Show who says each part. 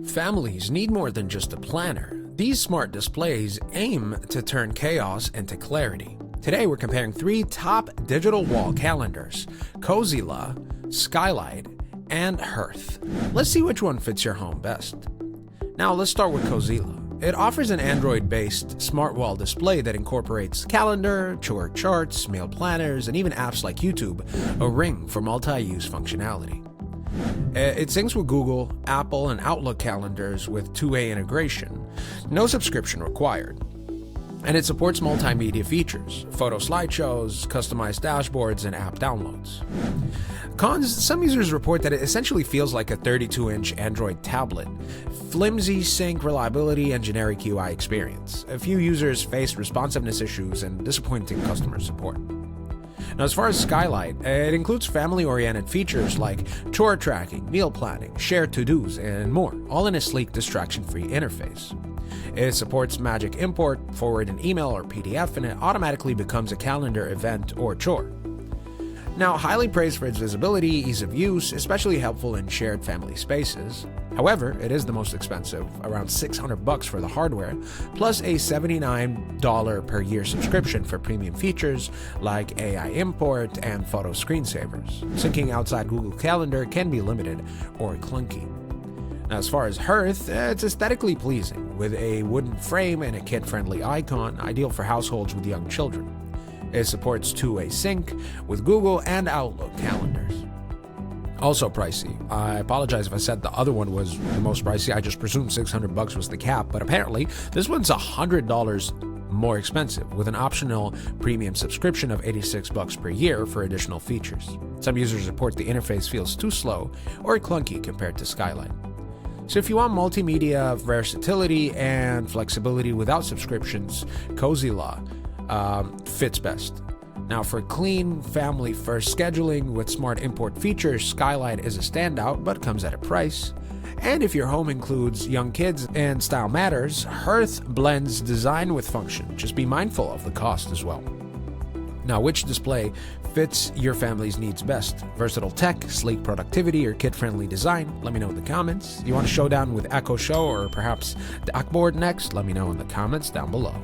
Speaker 1: Families need more than just a planner. These smart displays aim to turn chaos into clarity. Today we're comparing 3 top digital wall calendars: Cozyla, Skylight, and Hearth. Let's see which one fits your home best. Now let's start with Cozyla. It offers an Android-based smart wall display that incorporates calendar, chore charts, meal planners, and even apps like YouTube, a ring for multi-use functionality. It syncs with Google, Apple, and Outlook calendars with two-way integration. No subscription required. And it supports multimedia features, photo slideshows, customized dashboards, and app downloads. Cons: some users report that it essentially feels like a 32-inch Android tablet. Flimsy sync reliability and generic UI experience. A few users faced responsiveness issues and disappointing customer support. Now, as far as Skylight, it includes family-oriented features like chore tracking, meal planning, shared to-dos, and more, all in a sleek, distraction-free interface. It supports magic import, forward an email or PDF, and it automatically becomes a calendar event or chore. Now, highly praised for its visibility, ease of use, especially helpful in shared family spaces. However, it is the most expensive, around $600 for the hardware, plus a $79 per year subscription for premium features like AI import and photo screensavers. Syncing outside Google Calendar can be limited or clunky. Now, as far as Hearth, it's aesthetically pleasing, with a wooden frame and a kid-friendly icon, ideal for households with young children. It supports two-way sync with Google and Outlook calendars. Also pricey. I apologize if I said the other one was the most pricey. I just presumed $600 was the cap, but apparently this one's $100 more expensive, with an optional premium subscription of $86 per year for additional features. Some users report the interface feels too slow or clunky compared to Skylight. So if you want multimedia versatility and flexibility without subscriptions, Cozyla fits best. Now, for clean, family-first scheduling with smart import features, Skylight is a standout, but comes at a price. And if your home includes young kids and style matters, Hearth blends design with function. Just be mindful of the cost as well. Now, which display fits your family's needs best? Versatile tech, sleek productivity, or kid-friendly design? Let me know in the comments. You want a showdown with Echo Show or perhaps the Akboard next? Let me know in the comments down below.